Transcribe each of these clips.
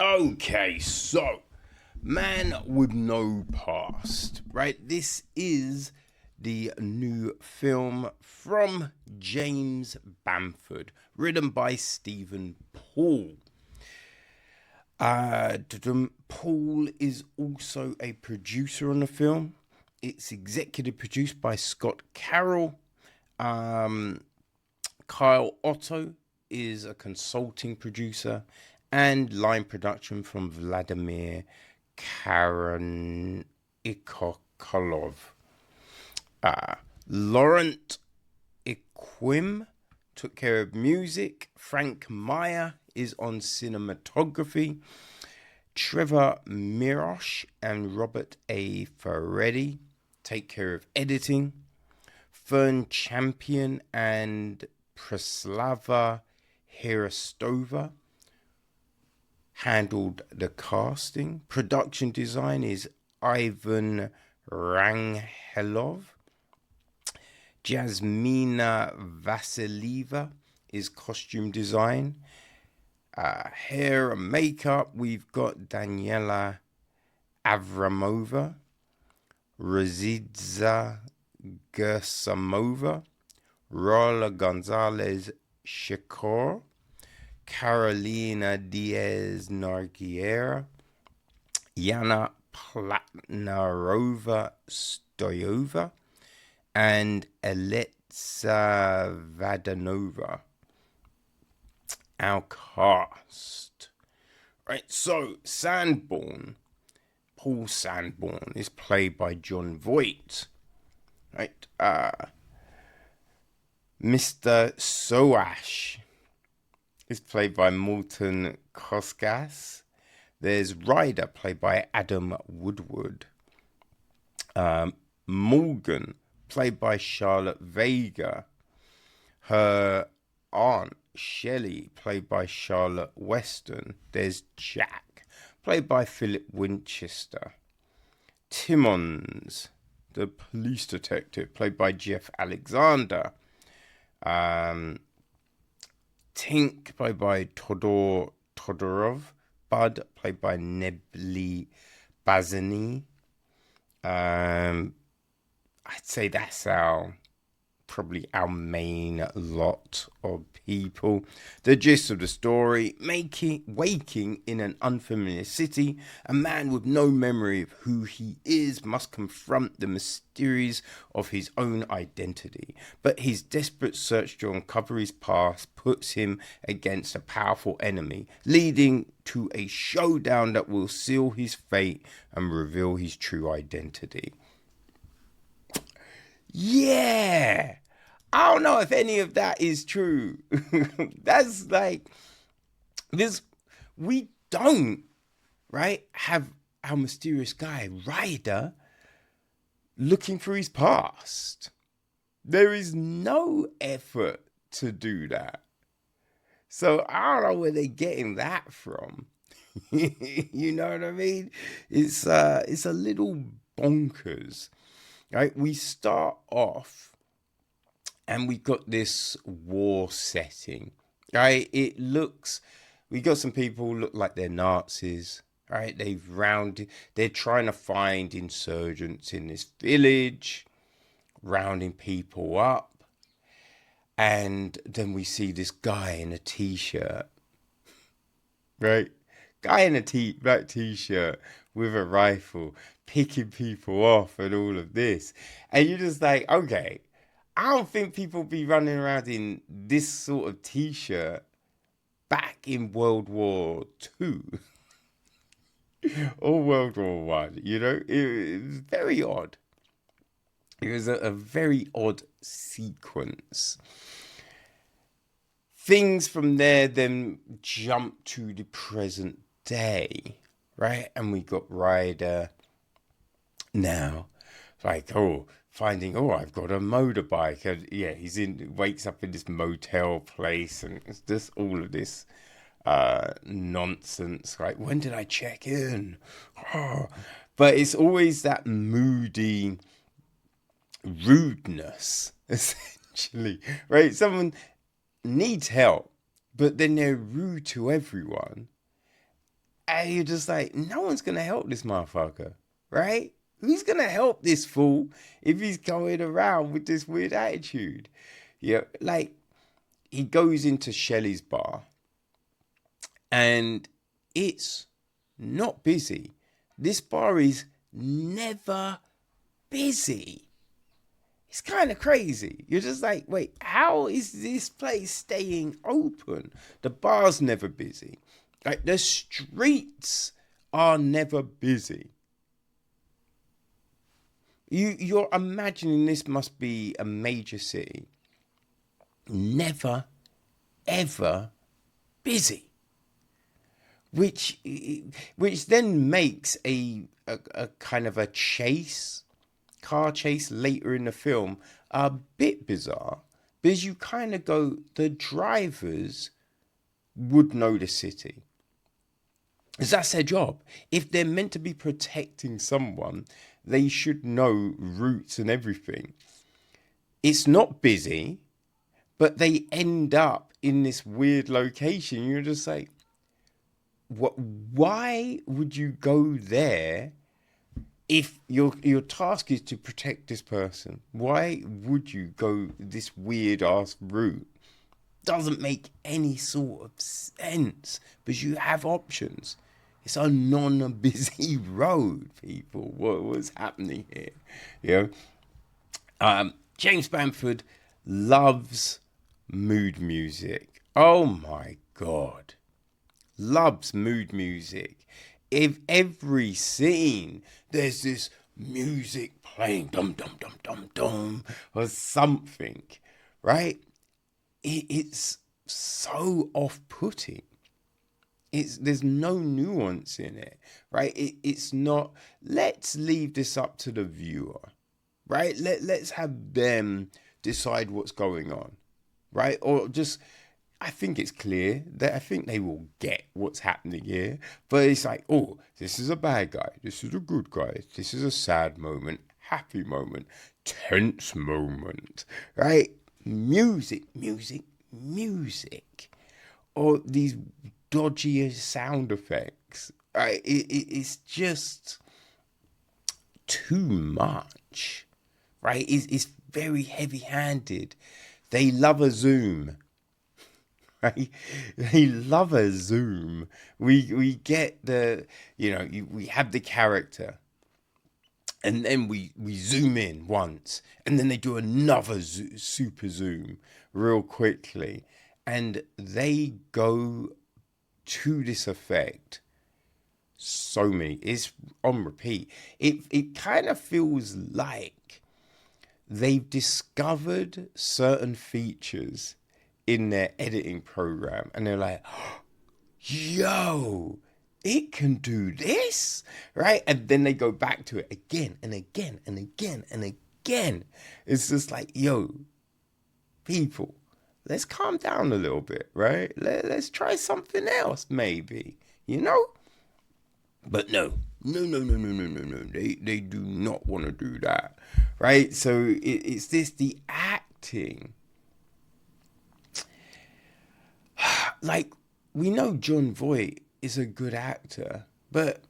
Okay, so Man with No Past, right? This is the new film from James Bamford, written by Stephen Paul. Paul is also a producer on the film. It's executive produced by Scott Carroll. Kyle Otto is a consulting producer, and line production from Vladimir Karan Ikokolov. Laurent Iquim took care of music. Frank Meyer is on cinematography. Trevor Mirosh and Robert A. Ferretti take care of editing. Fern Champion and Preslava Hirostova handled the casting. Production design is Ivan Ranghelov. Jasmina Vasilieva is costume design. Hair and makeup, we've got Daniela Avramova, Razidza Gersamova, Rola Gonzalez Shakor, Carolina Diaz Nargiera, Yana Platnarova Stoyova, and Eletsa Vadanova. Our cast. Right, so Sanborn, Paul Sanborn, is played by Jon Voight. Right, Mr. Soash is played by Marton Csokas. There's Ryder, played by Adam Woodward. Morgan, played by Charlotte Vega. Her aunt, Shelley, played by Charlotte Weston. There's Jack, played by Philip Winchester. Timmons, the police detective, played by Jeff Alexander. Tink, played by Todorov. Bud, played by Nebly Bazani. I'd say that's probably our main lot of people. The gist of the story: waking in an unfamiliar city, a man with no memory of who he is must confront the mysteries of his own identity. But his desperate search to uncover his past puts him against a powerful enemy, leading to a showdown that will seal his fate and reveal his true identity. Yeah, I don't know if any of that is true. That's like this. We don't, right, have our mysterious guy Ryder looking for his past. There is no effort to do that. So I don't know where they're getting that from. You know what I mean? It's a little bonkers. Right, we start off and we've got this war setting. Right, we got some people look like they're Nazis. Right, they're trying to find insurgents in this village, rounding people up. And then we see this guy in a t-shirt. Right, guy in a black t-shirt with a rifle, picking people off and all of this. And you're just like, okay, I don't think people be running around in this sort of t-shirt back in World War II or World War One. You know, it was very odd. It was a very odd sequence. Things from there then jump to the present day, right? And we got Ryder now, like, I've got a motorbike. And yeah, wakes up in this motel place, and it's just all of this nonsense. Like, when did I check in? Oh. But it's always that moody rudeness, essentially, right? Someone needs help, but then they're rude to everyone. And you're just like, no one's going to help this motherfucker, right? Who's going to help this fool if he's going around with this weird attitude? Yeah, like, he goes into Shelley's bar and it's not busy. This bar is never busy. It's kind of crazy. You're just like, wait, how is this place staying open? The bar's never busy. Like, the streets are never busy. You're imagining this must be a major city. Never, ever busy. Which then makes a kind of a car chase later in the film a bit bizarre, because you kind of go, the drivers would know the city, because that's their job. If they're meant to be protecting someone, they should know routes and everything. It's not busy, but they end up in this weird location. You're just like, what? Why would you go there if your task is to protect this person? Why would you go this weird ass route? Doesn't make any sort of sense, because you have options. It's a non-busy road, people. What's happening here? You know, James Bamford loves mood music. Oh my God. Loves mood music. If every scene there's this music playing, dum dum dum dum dum, or something, right? It's so off-putting. There's no nuance in it, right? It's not, let's leave this up to the viewer, right? Let's have them decide what's going on, right? Or just, I think it's clear that I think they will get what's happening here. But it's like, oh, this is a bad guy. This is a good guy. This is a sad moment, happy moment, tense moment, right? Music. Or these dodgy sound effects, right? It's just too much, right? It's very heavy-handed. They love a zoom. Right? They love a zoom. We get the, we have the character, and then we zoom in once, and then they do another super zoom real quickly, and they go to this effect so many. It's on repeat. It kind of feels like they've discovered certain features in their editing program, and they're like, yo, it can do this, right? And then they go back to it again and again and again and again. It's just like, yo, people, let's calm down a little bit, right? Let's try something else, maybe, But no. They do not want to do that, right? So it's the acting. Like, we know Jon Voight is a good actor, but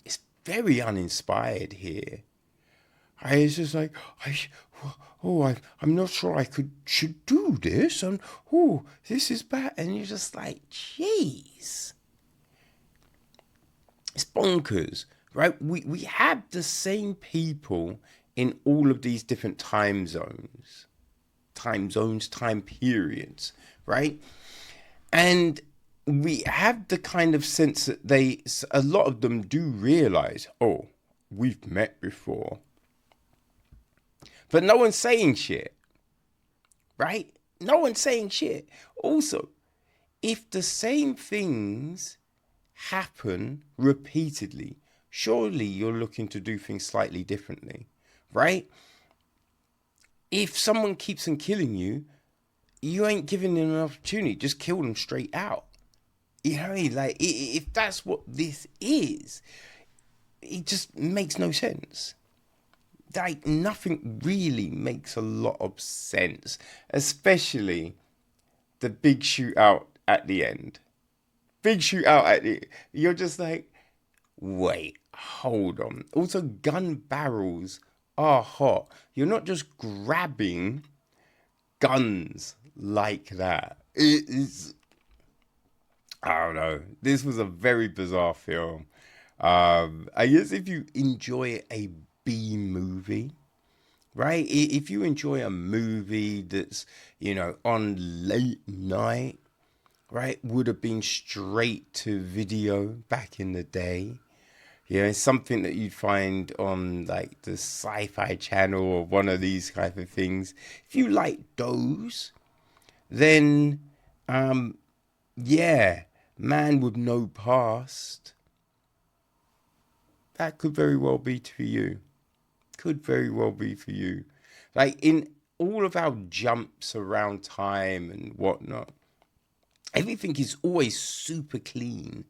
it's very uninspired here. It's just like, I'm not sure I should do this, and this is bad, and you're just like, jeez, it's bonkers, right? We have the same people in all of these different time periods, right? And we have the kind of sense that a lot of them do realize, oh, we've met before. But no one's saying shit, right? No one's saying shit. Also, if the same things happen repeatedly, surely you're looking to do things slightly differently, right? If someone keeps on killing you, you ain't giving them an opportunity. Just kill them straight out. You know what I mean? Like, if that's what this is, it just makes no sense. Like, nothing really makes a lot of sense, especially the big shootout at the end. big shootout at it. You're just like, wait, hold on. Also, gun barrels are hot. You're not just grabbing guns like that. It is, I don't know. This was a very bizarre film. I guess if you enjoy a B movie, right? If you enjoy a movie that's, on late night, right? Would have been straight to video back in the day. It's something that you'd find on like the Sci-Fi Channel or one of these type of things. If you like those, then yeah, Man with No Past. That could very well be for you. Could very well be for you. Like in all of our jumps around time and whatnot, everything is always super clean.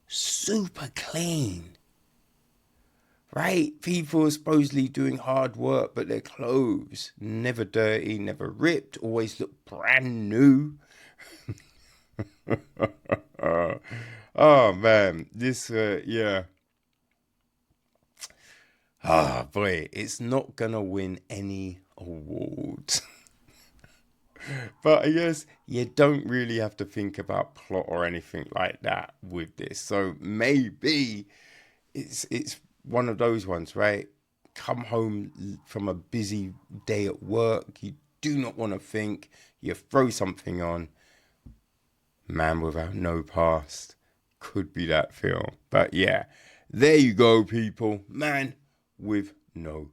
Super clean. Right? People are supposedly doing hard work, but their clothes never dirty, never ripped, always look brand new. Oh man, this yeah. Ah boy, it's not gonna win any awards. But I guess you don't really have to think about plot or anything like that with this. So maybe it's one of those ones, right? Come home from a busy day at work, you do not want to think, you throw something on. Man Without No Past could be that film. But yeah, there you go, people. Man with No